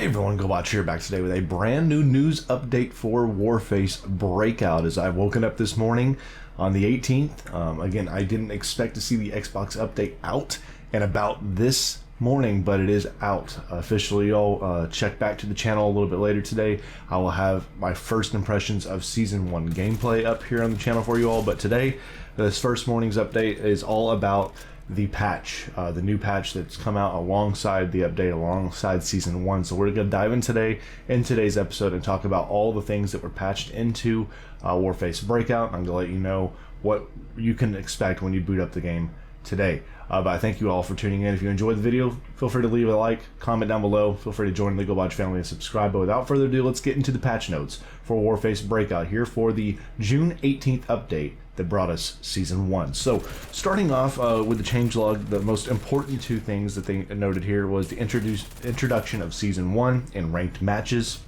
Hey everyone, Gobotch here, back today with a brand new news update for Warface Breakout. As I've woken up this morning on the 18th, again, I didn't expect to see the Xbox update out and about this morning, but it is out officially. I'll check back to the channel a little bit later today. I will have my first impressions of Season 1 gameplay up here on the channel for you all, but today, this first morning's update is all about the patch, the new patch that's come out alongside the update, alongside Season 1. So we're going to dive in today, in today's episode, and talk about all the things that were patched into Warface Breakout. I'm going to let you know what you can expect when you boot up the game today. But I thank you all for tuning in. If you enjoyed the video, feel free to leave a like, comment down below. Feel free to join the Gobotch family and subscribe. But without further ado, let's get into the patch notes for Warface Breakout here for the June 18th update that brought us Season 1. So, starting off with the changelog, the most important two things that they noted here was the introduction of Season 1 in ranked matches,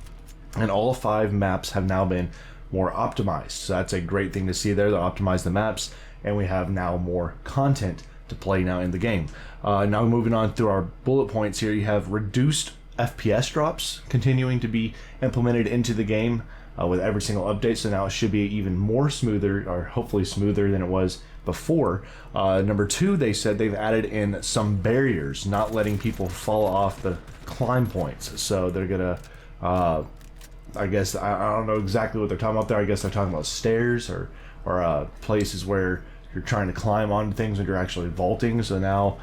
and all 5 maps have now been more optimized. So that's a great thing to see there. They optimized the maps, and we have now more content to play now in the game. Now moving on through our bullet points here, you have reduced FPS drops continuing to be implemented into the game with every single update, so now it should be even more smoother, or hopefully smoother than it was before. Number 2, they said they've added in some barriers, not letting people fall off the climb points. So they're gonna, I guess, I don't know exactly what they're talking about there. I guess they're talking about stairs or places where you're trying to climb on things and you're actually vaulting. So now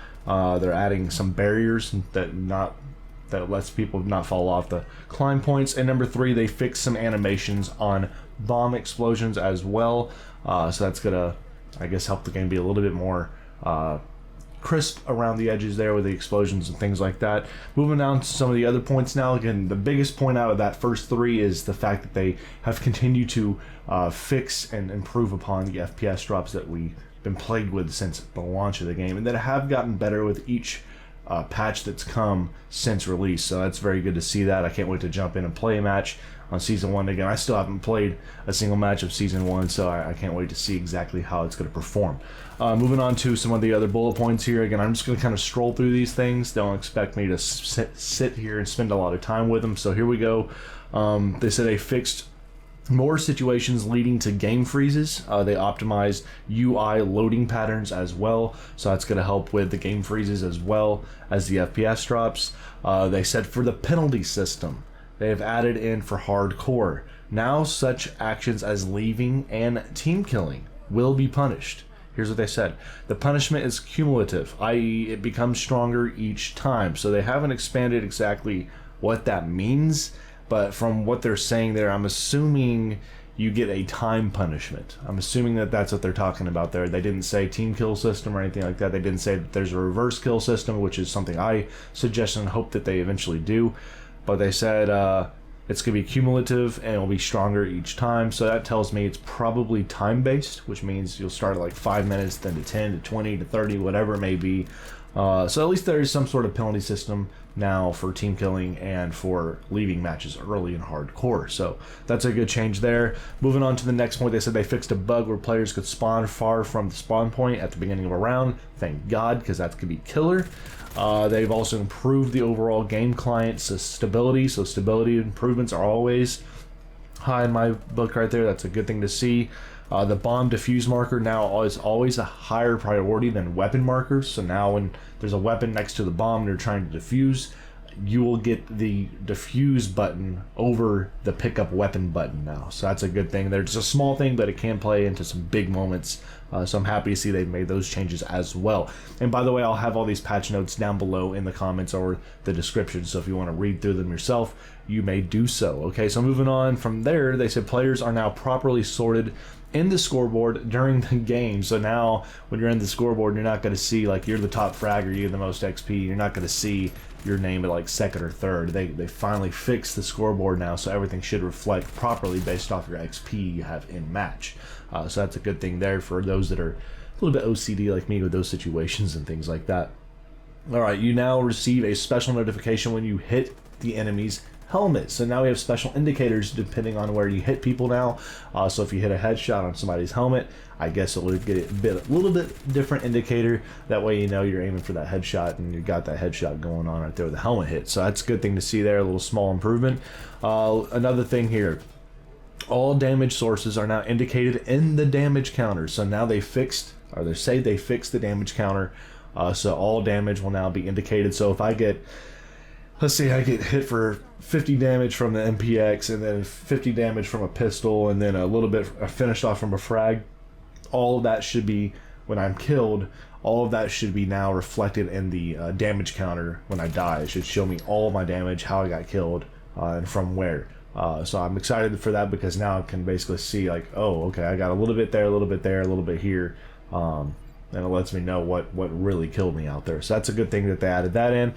they're adding some barriers that lets people not fall off the climb points. And number 3, they fixed some animations on bomb explosions as well. So that's gonna, I guess, help the game be a little bit more crisp around the edges there with the explosions and things like that. Moving on to some of the other points now. Again, the biggest point out of that first 3 is the fact that they have continued to fix and improve upon the FPS drops that we've been plagued with since the launch of the game, and that have gotten better with each patch that's come since release. So that's very good to see that. I can't wait to jump in and play a match on Season 1 again. I still haven't played a single match of Season 1, so I can't wait to see exactly how it's going to perform. Moving on to some of the other bullet points here. Again, I'm just going to kind of stroll through these things. Don't expect me to sit here and spend a lot of time with them. So here we go. They said they fixed more situations leading to game freezes. They optimized UI loading patterns as well, so that's going to help with the game freezes as well as the FPS drops. They said for the penalty system, they have added in for hardcore. Now such actions as leaving and team killing will be punished. Here's what they said. The punishment is cumulative, i.e. it becomes stronger each time. So they haven't expanded exactly what that means, but from what they're saying there, I'm assuming you get a time punishment. I'm assuming that that's what they're talking about there. They didn't say team kill system or anything like that. They didn't say that there's a reverse kill system, which is something I suggest and hope that they eventually do. But they said it's going to be cumulative and it'll be stronger each time. So that tells me it's probably time-based, which means you'll start at like 5 minutes, then to 10, to 20, to 30, whatever it may be. So at least there is some sort of penalty system now for team killing and for leaving matches early and hardcore. So that's a good change there. Moving on to the next point, they said they fixed a bug where players could spawn far from the spawn point at the beginning of a round. Thank God, because that could be killer. They've also improved the overall game client's stability. So stability improvements are always high in my book right there. That's a good thing to see. The bomb defuse marker now is always a higher priority than weapon markers. So now when there's a weapon next to the bomb and you're trying to defuse, you will get the defuse button over the pick up weapon button now. So that's a good thing. There's a small thing, but it can play into some big moments. So I'm happy to see they've made those changes as well. And by the way, I'll have all these patch notes down below in the comments or the description. So if you want to read through them yourself, you may do so. Okay, so moving on from there, they said players are now properly sorted in the scoreboard during the game. So now when you're in the scoreboard, you're not going to see like you're the top fragger, you have the most XP. You're not going to see your name at like 2nd or 3rd. They finally fixed the scoreboard now, so everything should reflect properly based off your XP you have in match. So that's a good thing there for those that are a little bit OCD like me with those situations and things like that. All right, you now receive a special notification when you hit the enemy's helmet. So now we have special indicators depending on where you hit people now. So if you hit a headshot on somebody's helmet, I guess it would get a little bit different indicator. That way you know you're aiming for that headshot and you got that headshot going on right there with the helmet hit. So that's a good thing to see there, a little small improvement. Another thing here, all damage sources are now indicated in the damage counter. So now they fixed, or they say they fixed the damage counter. So all damage will now be indicated. So if I get, let's say I get hit for 50 damage from the MPX and then 50 damage from a pistol and then a little bit finished off from a frag, all of that should be, when I'm killed, all of that should be now reflected in the damage counter when I die. It should show me all of my damage, how I got killed, and from where. So I'm excited for that because now I can basically see like, oh, okay, I got a little bit there, a little bit there, a little bit here. And it lets me know what really killed me out there. So that's a good thing that they added that in.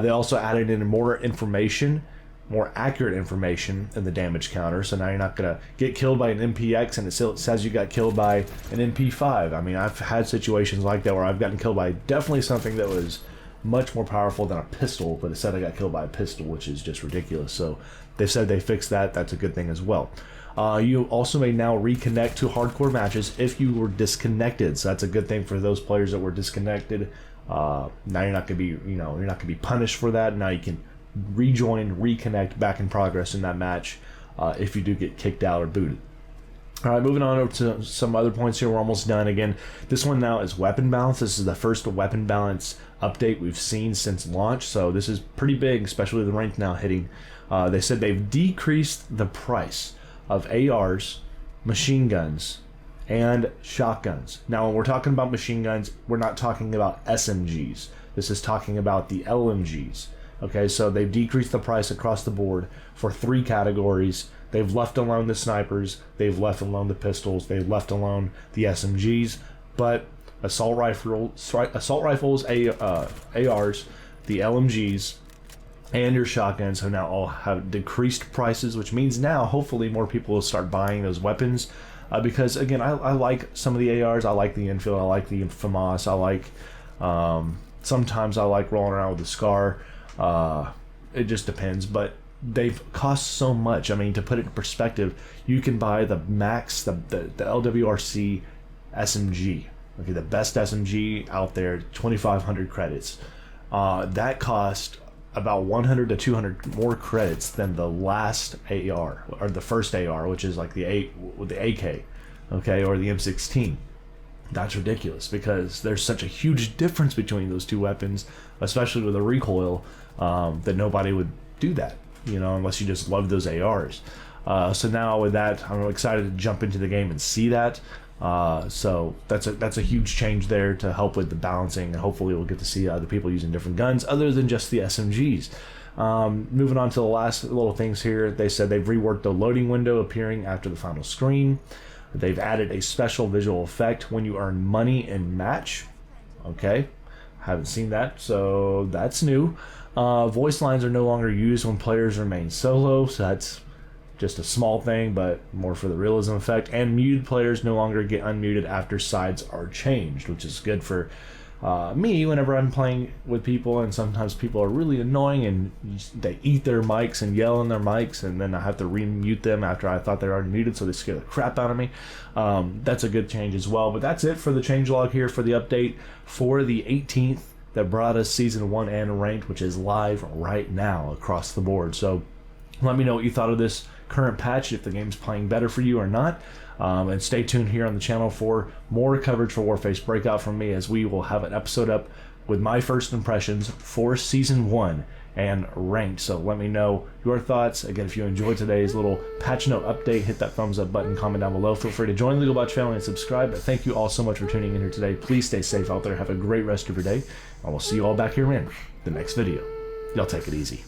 They also added in more information, more accurate information in the damage counter. So now you're not going to get killed by an MPX and it still says you got killed by an MP5. I mean, I've had situations like that where I've gotten killed by definitely something that was much more powerful than a pistol, but it said I got killed by a pistol, which is just ridiculous. So they said they fixed that. That's a good thing as well. You also may now reconnect to hardcore matches if you were disconnected. So that's a good thing for those players that were disconnected. Now you're not going to be, you're not going to be punished for that. Now you can rejoin, reconnect back in progress in that match if you do get kicked out or booted. All right, moving on over to some other points here. We're almost done. Again, this one now is weapon balance. This is the first weapon balance update we've seen since launch, so this is pretty big, especially the ranked now hitting. They said they've decreased the price of ARs, machine guns, and shotguns. Now, when we're talking about machine guns, we're not talking about SMGs. This is talking about the LMGs. Okay, so they've decreased the price across the board for 3 categories. They've left alone the snipers, they've left alone the pistols, they've left alone the SMGs, but assault rifles, ARs, the LMGs, and your shotguns have now all have decreased prices, which means now hopefully more people will start buying those weapons. Because again, I like some of the ARs, I like the Enfield, I like the FAMAS, I like sometimes I like rolling around with the SCAR. It just depends, but they've cost so much. I mean, to put it in perspective, you can buy the max, the LWRC SMG, okay, the best SMG out there, 2,500 credits. That cost about 100 to 200 more credits than the last AR, or the first AR, which is like the AK, okay, or the M16. That's ridiculous because there's such a huge difference between those two weapons, especially with a recoil, that nobody would do that, unless you just love those ARs. So now with that, I'm excited to jump into the game and see that. So that's a huge change there to help with the balancing, and hopefully we'll get to see other people using different guns other than just the SMGs. Moving on to the last little things here, they said they've reworked the loading window appearing after the final screen. They've added a special visual effect when you earn money in match. Okay, haven't seen that, so that's new. Voice lines are no longer used when players remain solo, so that's just a small thing, but more for the realism effect. And muted players no longer get unmuted after sides are changed, which is good for me whenever I'm playing with people, and sometimes people are really annoying and they eat their mics and yell in their mics, and then I have to remute them after I thought they were already muted, so they scare the crap out of me. That's a good change as well. But that's it for the changelog here for the update for the 18th that brought us Season 1 and Ranked, which is live right now across the board. So let me know what you thought of this current patch, if the game's playing better for you or not. And stay tuned here on the channel for more coverage for Warface Breakout from me, as we will have an episode up with my first impressions for Season 1 and Ranked. So let me know your thoughts. Again, if you enjoyed today's little patch note update, hit that thumbs up button, comment down below. Feel free to join the Gobotch family and subscribe. But thank you all so much for tuning in here today. Please stay safe out there. Have a great rest of your day. And we'll see you all back here in the next video. Y'all take it easy.